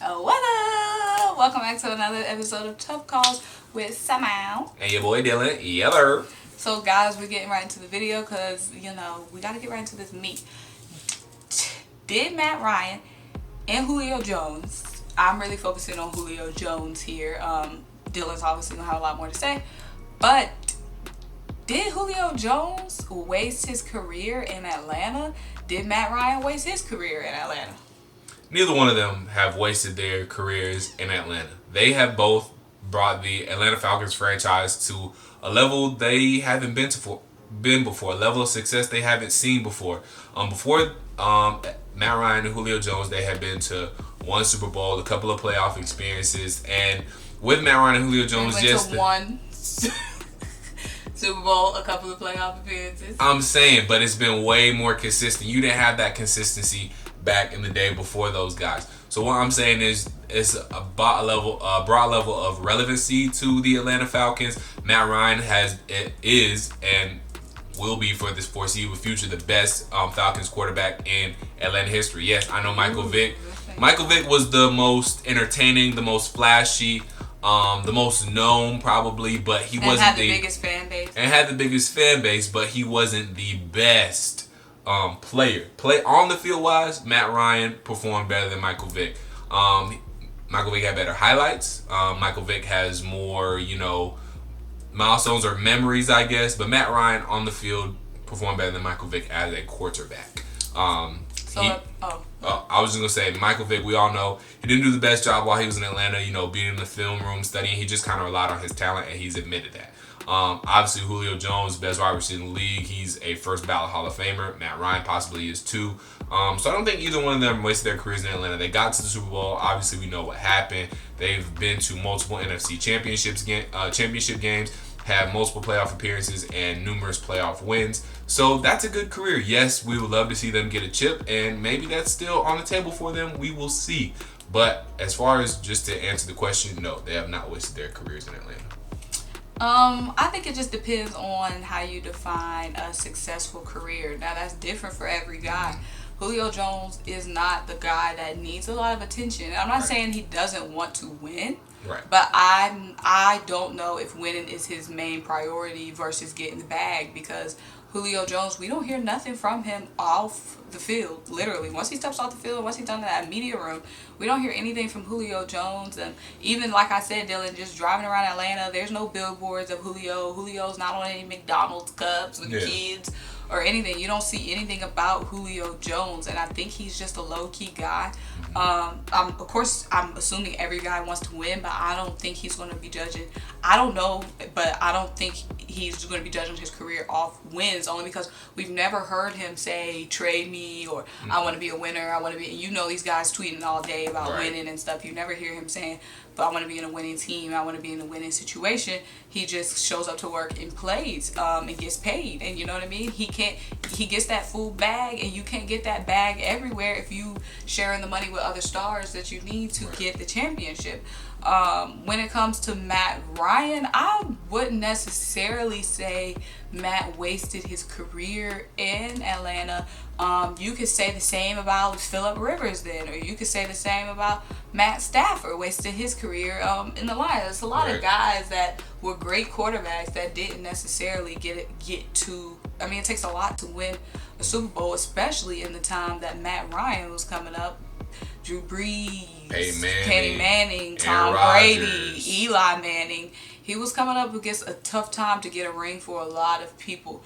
Oh, what up? Welcome back to another episode of Tough Calls with Simone. And your boy Dylan. Yeller. So, guys, we're getting right into the video because, we got to get right into this meat. Did Matt Ryan and Julio Jones, I'm really focusing on Julio Jones here. Dylan's obviously going to have a lot more to say. But did Julio Jones waste his career in Atlanta? Did Matt Ryan waste his career in Atlanta? Neither one of them have wasted their careers in Atlanta. They have both brought the Atlanta Falcons franchise to a level they haven't been before, a level of success they haven't seen before. Before Matt Ryan and Julio Jones, they had been to one Super Bowl, a couple of playoff experiences, and with Matt Ryan and Julio Jones, went to one Super Bowl, a couple of playoff appearances. I'm saying, but it's been way more consistent. You didn't have that consistency back in the day before those guys. So what I'm saying is, it's a broad level of relevancy to the Atlanta Falcons. Matt Ryan is and will be for this foreseeable future the best Falcons quarterback in Atlanta history. Yes, I know Michael Vick. Michael Vick was the most entertaining, the most flashy, the most known probably, but he wasn't had the biggest fan base. And had the biggest fan base, but he wasn't the best player. Play on the field wise, Matt Ryan performed better than Michael Vick. Michael Vick had better highlights. Michael Vick has more, milestones or memories, I guess. But Matt Ryan on the field performed better than Michael Vick as a quarterback. I was just gonna say, Michael Vick, we all know he didn't do the best job while he was in Atlanta. Being in the film room studying, he just kind of relied on his talent, and he's admitted that. Obviously, Julio Jones, best wide receiver in the league. He's a first ballot Hall of Famer. Matt Ryan possibly is too. So I don't think either one of them wasted their careers in Atlanta. They got to the Super Bowl. Obviously, we know what happened. They've been to multiple NFC championship games, have multiple playoff appearances, and numerous playoff wins. So that's a good career. Yes, we would love to see them get a chip, and maybe that's still on the table for them. We will see. But as far as just to answer the question, no, they have not wasted their careers in Atlanta. I think it just depends on how you define a successful career. Now, that's different for every guy. Julio Jones is not the guy that needs a lot of attention. I'm not saying he doesn't want to win, but I don't know if winning is his main priority versus getting the bag, because Julio Jones, we don't hear nothing from him off the field. Literally, once he steps off the field, once he's done in that media room, we don't hear anything from Julio Jones. And even like I said, Dylan, just driving around Atlanta, there's no billboards of Julio. Julio's not on any McDonald's cups with kids or anything. You don't see anything about Julio Jones, and I think he's just a low-key guy. Of course, I'm assuming every guy wants to win, but I don't think he's going to be judging. I don't know, but I don't think he's going to be judging his career off wins, only because we've never heard him say, trade me, or I want to be a winner, I want to be, these guys tweeting all day about winning and stuff. You never hear him saying, but I want to be in a winning team, I want to be in a winning situation. He just shows up to work and plays, and gets paid, and you know what I mean? He gets that full bag, and you can't get that bag everywhere if you sharing the money with other stars that you need to get the championship. When it comes to Matt Ryan, I wouldn't necessarily say Matt wasted his career in Atlanta. You could say the same about Phillip Rivers then, or you could say the same about Matt Stafford wasted his career in the Lions. There's a lot of guys that were great quarterbacks that didn't necessarily get to. I mean, it takes a lot to win a Super Bowl, especially in the time that Matt Ryan was coming up. Drew Brees, Peyton Manning, Tom Brady, Eli Manning. He was coming up against a tough time to get a ring for a lot of people.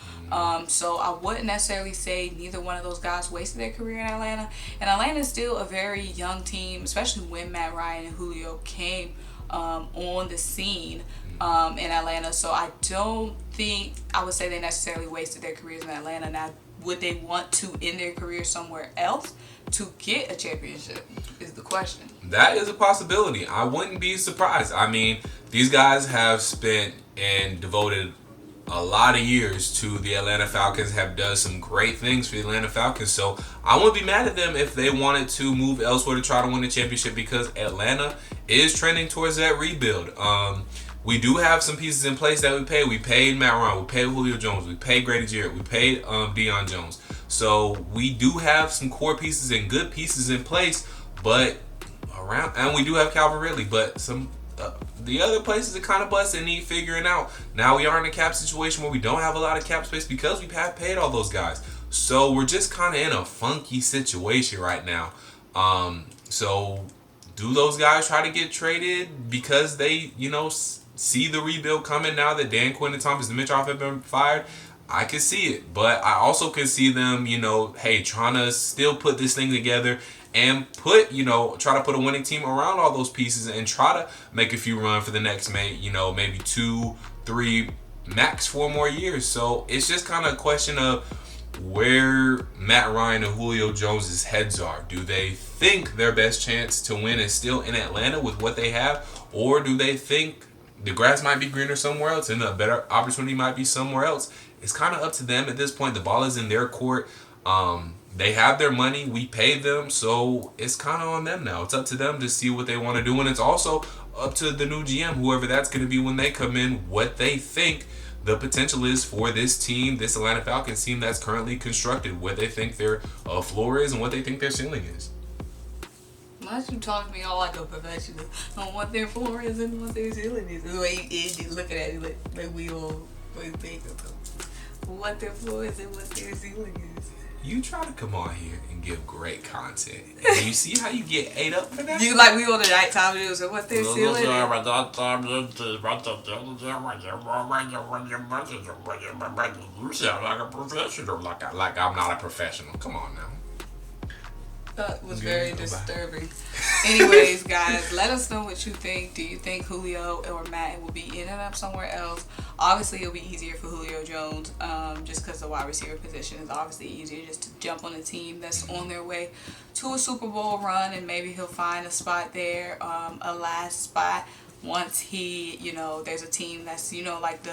So I wouldn't necessarily say neither one of those guys wasted their career in Atlanta. And Atlanta is still a very young team, especially when Matt Ryan and Julio came on the scene in Atlanta. So I don't think I would say they necessarily wasted their careers in Atlanta. Now, would they want to end their career somewhere else to get a championship is the question. That is a possibility. I wouldn't be surprised. I mean, these guys have spent and devoted a lot of years to the Atlanta Falcons, have done some great things for the Atlanta Falcons. So I wouldn't be mad at them if they wanted to move elsewhere to try to win the championship, because Atlanta is trending towards that rebuild. We do have some pieces in place that we paid. We paid Matt Ryan. We paid Julio Jones. We paid Grady Jarrett. We paid Deion Jones. So we do have some core pieces and good pieces in place. But around, and we do have Calvin Ridley, but the other places are kind of busted and need figuring out. Now we are in a cap situation where we don't have a lot of cap space because we have paid all those guys. So we're just kind of in a funky situation right now. So do those guys try to get traded because they, see the rebuild coming now that Dan Quinn and Thomas Dimitroff have been fired? I could see it, but I also could see them, trying to still put this thing together and try to put a winning team around all those pieces and try to make a few run for the next, maybe 2, 3, max 4 more years. So it's just kind of a question of where Matt Ryan and Julio Jones' heads are. Do they think their best chance to win is still in Atlanta with what they have, or do they think the grass might be greener somewhere else and a better opportunity might be somewhere else? It's kind of up to them at this point. The ball is in their court. They have their money. We paid them, so it's kind of on them now. It's up to them to see what they want to do, and it's also up to the new GM, whoever that's going to be when they come in, what they think the potential is for this team, this Atlanta Falcons team that's currently constructed, what they think their floor is and what they think their ceiling is. Why don't you talk to me all like a professional on what their floor is and what their ceiling is? The way you looking at it like we all think what their floor is and what their ceiling is. You try to come on here and give great content, and you see how you get ate up for that? You like we on the nighttime news and what their ceiling is. You sound like a professional. Like I'm not a professional. Come on now. That was very disturbing. Anyways, guys, let us know what you think. Do you think Julio or Matt will be ending up somewhere else? Obviously, it'll be easier for Julio Jones, just because the wide receiver position is obviously easier just to jump on a team that's on their way to a Super Bowl run, and maybe he'll find a spot there, a last spot. Once he, there's a team that's, like the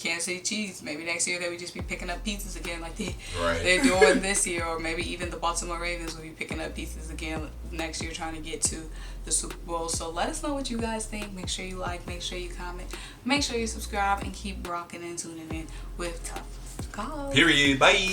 Kansas City Chiefs. Maybe next year they would just be picking up pieces again like they're doing this year. Or maybe even the Baltimore Ravens will be picking up pieces again next year trying to get to the Super Bowl. So let us know what you guys think. Make sure you like, make sure you comment, make sure you subscribe, and keep rocking and tuning in with Tough Calls. Period. Bye.